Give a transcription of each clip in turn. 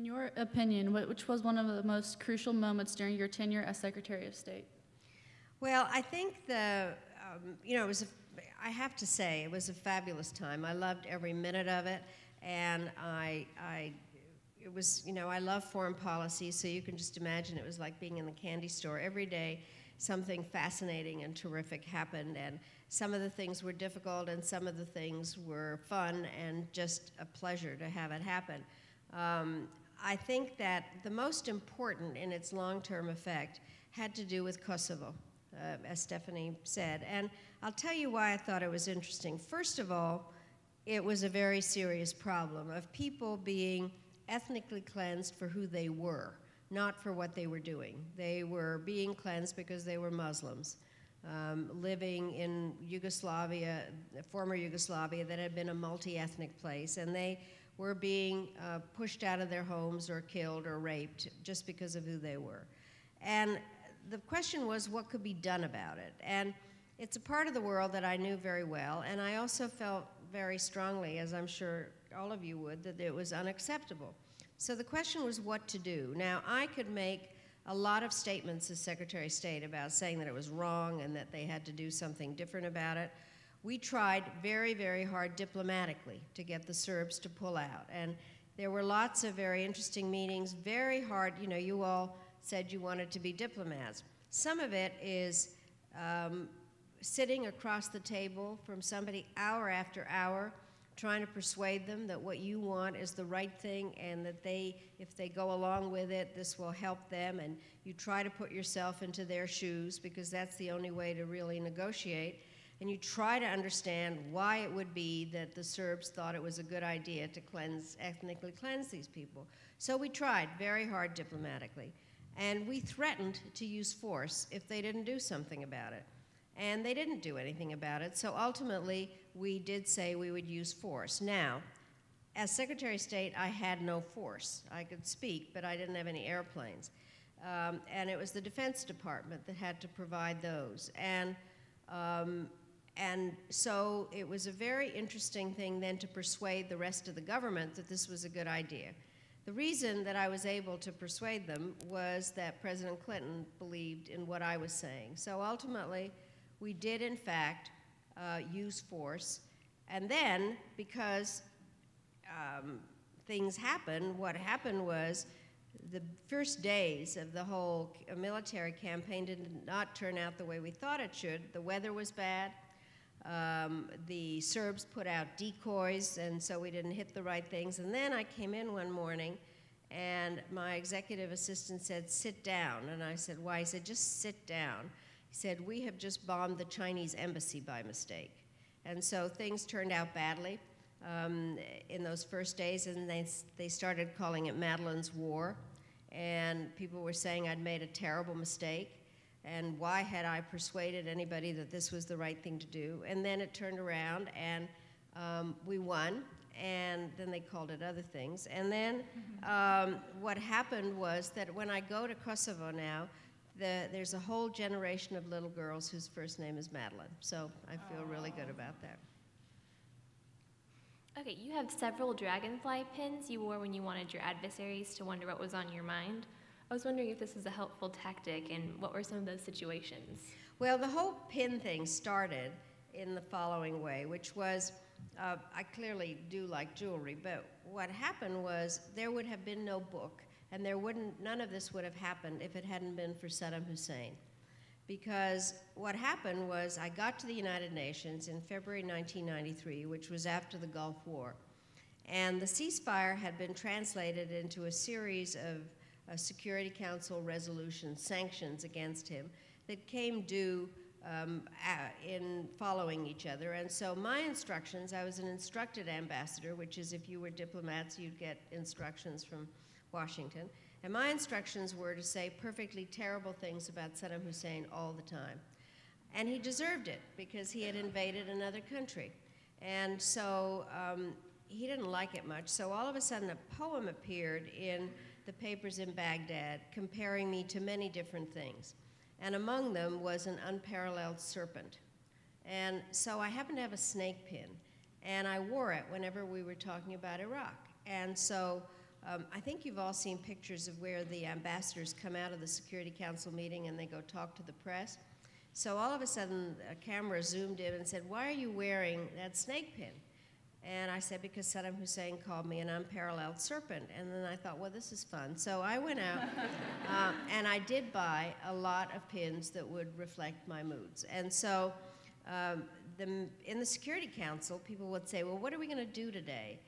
In your opinion, which was one of the most crucial moments during your tenure as Secretary of State? Well, I think it was, I have to say, it was a fabulous time. I loved every minute of it, and it was, I love foreign policy, so you can just imagine it was like being in the candy store. Every day, something fascinating and terrific happened, and some of the things were difficult, and some of the things were fun, and just a pleasure to have it happen. I think that the most important in its long-term effect had to do with Kosovo, as Stephanie said. And I'll tell you why I thought it was interesting. First of all, it was a very serious problem of people being ethnically cleansed for who they were, not for what they were doing. They were being cleansed because they were Muslims, living in Yugoslavia, former Yugoslavia, that had been a multi-ethnic place, and they were being pushed out of their homes or killed or raped just because of who they were. And the question was, what could be done about it? And it's a part of the world that I knew very well, and I also felt very strongly, as I'm sure all of you would, that it was unacceptable. So the question was what to do. Now, I could make a lot of statements as Secretary of State about saying that it was wrong and that they had to do something different about it. We tried very, very hard diplomatically to get the Serbs to pull out. And there were lots of very interesting meetings, very hard. You all said you wanted to be diplomats. Some of it is sitting across the table from somebody hour after hour, trying to persuade them that what you want is the right thing and that if they go along with it, this will help them. And you try to put yourself into their shoes because that's the only way to really negotiate. And you try to understand why it would be that the Serbs thought it was a good idea to ethnically cleanse these people. So we tried very hard diplomatically. And we threatened to use force if they didn't do something about it. And they didn't do anything about it. So ultimately, we did say we would use force. Now, as Secretary of State, I had no force. I could speak, but I didn't have any airplanes. And it was the Defense Department that had to provide those. And so it was a very interesting thing then to persuade the rest of the government that this was a good idea. The reason that I was able to persuade them was that President Clinton believed in what I was saying. So ultimately, we did in fact use force. And then, because things happened, what happened was the first days of the whole military campaign did not turn out the way we thought it should. The weather was bad. The Serbs put out decoys, and so we didn't hit the right things. And then I came in one morning, and my executive assistant said, "Sit down." And I said, "Why?" He said, "Just sit down." He said, "We have just bombed the Chinese embassy by mistake." And so things turned out badly in those first days, and they started calling it Madeleine's War. And people were saying I'd made a terrible mistake. And why had I persuaded anybody that this was the right thing to do? And then it turned around, and we won, and then they called it other things. And then what happened was that when I go to Kosovo now, there's a whole generation of little girls whose first name is Madeleine. So I feel really good about that. Okay, you have several dragonfly pins you wore when you wanted your adversaries to wonder what was on your mind. I was wondering if this is a helpful tactic, and what were some of those situations? Well, the whole pin thing started in the following way, which was, I clearly do like jewelry, but what happened was there would have been no book, and none of this would have happened if it hadn't been for Saddam Hussein. Because what happened was I got to the United Nations in February 1993, which was after the Gulf War, and the ceasefire had been translated into a series of Security Council resolution sanctions against him that came due in following each other. And so my instructions, I was an instructed ambassador, which is if you were diplomats, you'd get instructions from Washington. And my instructions were to say perfectly terrible things about Saddam Hussein all the time. And he deserved it because he had invaded another country. And so he didn't like it much. So all of a sudden a poem appeared in the papers in Baghdad comparing me to many different things. And among them was an unparalleled serpent. And so I happened to have a snake pin, and I wore it whenever we were talking about Iraq. And so I think you've all seen pictures of where the ambassadors come out of the Security Council meeting and they go talk to the press. So all of a sudden, a camera zoomed in and said, "Why are you wearing that snake pin?" And I said, "Because Saddam Hussein called me an unparalleled serpent." And then I thought, well, this is fun. So I went out and I did buy a lot of pins that would reflect my moods. And so in the Security Council, people would say, "Well, what are we going to do today?"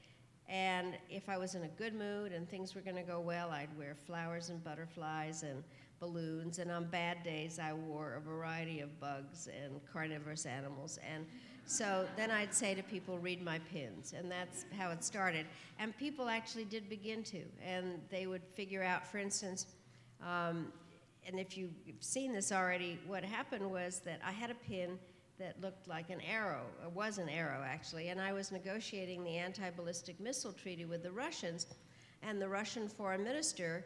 And if I was in a good mood and things were going to go well, I'd wear flowers and butterflies and balloons. And on bad days, I wore a variety of bugs and carnivorous animals. And so then I'd say to people, "Read my pins." And that's how it started. And people actually did begin to. And they would figure out, for instance, and if you've seen this already, what happened was that I had a pin that looked like an arrow. It was an arrow, actually. And I was negotiating the anti-ballistic missile treaty with the Russians. And the Russian foreign minister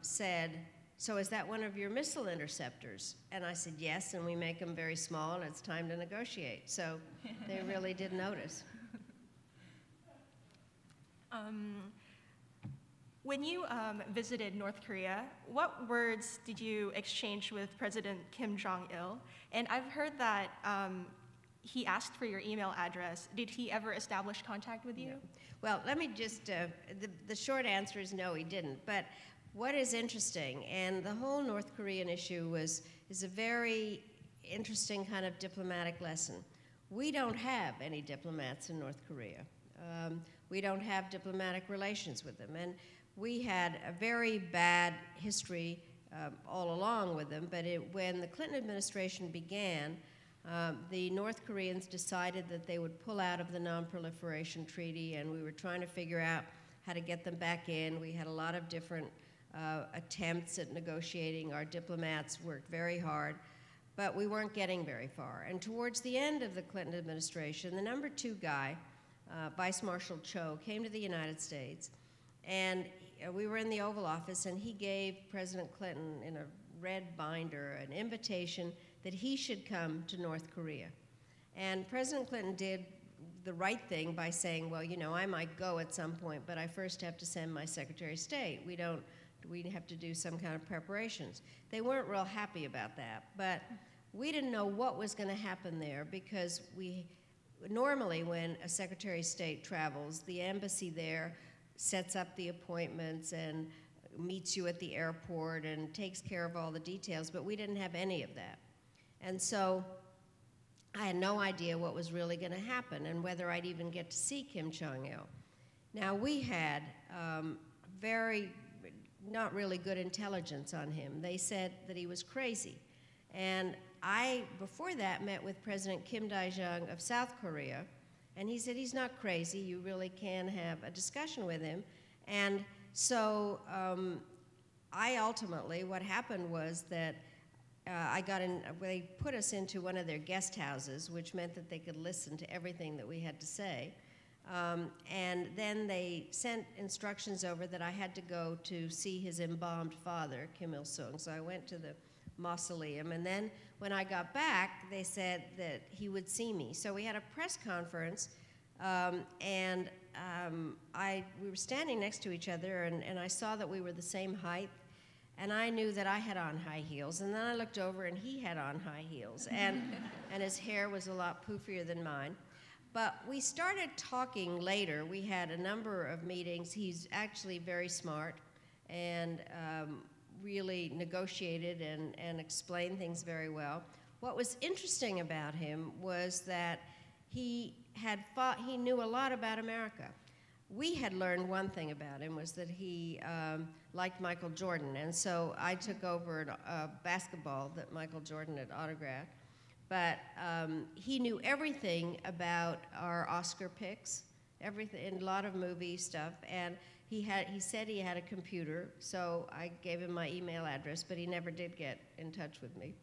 said, "So is that one of your missile interceptors?" And I said, "Yes, and we make them very small, and it's time to negotiate." So they really did notice. When you visited North Korea, what words did you exchange with President Kim Jong-il? And I've heard that he asked for your email address. Did he ever establish contact with you? No. Well, let me just, the short answer is no, he didn't. But what is interesting, and the whole North Korean issue is a very interesting kind of diplomatic lesson. We don't have any diplomats in North Korea. We don't have diplomatic relations with them. And we had a very bad history all along with them, but when the Clinton administration began, the North Koreans decided that they would pull out of the Non-Proliferation Treaty, and we were trying to figure out how to get them back in. We had a lot of different attempts at negotiating. Our diplomats worked very hard, but we weren't getting very far. And towards the end of the Clinton administration, the number 2 guy, Vice Marshal Cho, came to the United States, and we were in the Oval Office, and he gave President Clinton, in a red binder, an invitation that he should come to North Korea. And President Clinton did the right thing by saying, "Well, you know, I might go at some point, but I first have to send my Secretary of State. We have to do some kind of preparations." They weren't real happy about that, but we didn't know what was going to happen there, because normally when a Secretary of State travels, the embassy there sets up the appointments and meets you at the airport and takes care of all the details, but we didn't have any of that. And so I had no idea what was really going to happen and whether I'd even get to see Kim Jong-il. Now, we had not really good intelligence on him. They said that he was crazy. And I, before that, met with President Kim Dae-jung of South Korea, and he said he's not crazy. You really can have a discussion with him. And so what happened was that they put us into one of their guest houses, which meant that they could listen to everything that we had to say. And then they sent instructions over that I had to go to see his embalmed father, Kim Il-sung. So I went to the mausoleum, and then when I got back, they said that he would see me. So we had a press conference, and we were standing next to each other, and I saw that we were the same height, and I knew that I had on high heels, and then I looked over, and he had on high heels, and his hair was a lot poofier than mine. But we started talking later. We had a number of meetings. He's actually very smart, and really negotiated and explained things very well. What was interesting about him was that he knew a lot about America. We had learned one thing about him, was that he liked Michael Jordan, and so I took over a basketball that Michael Jordan had autographed. But he knew everything about our Oscar picks, everything, and a lot of movie stuff, and he said he had a computer, so I gave him my email address, but he never did get in touch with me.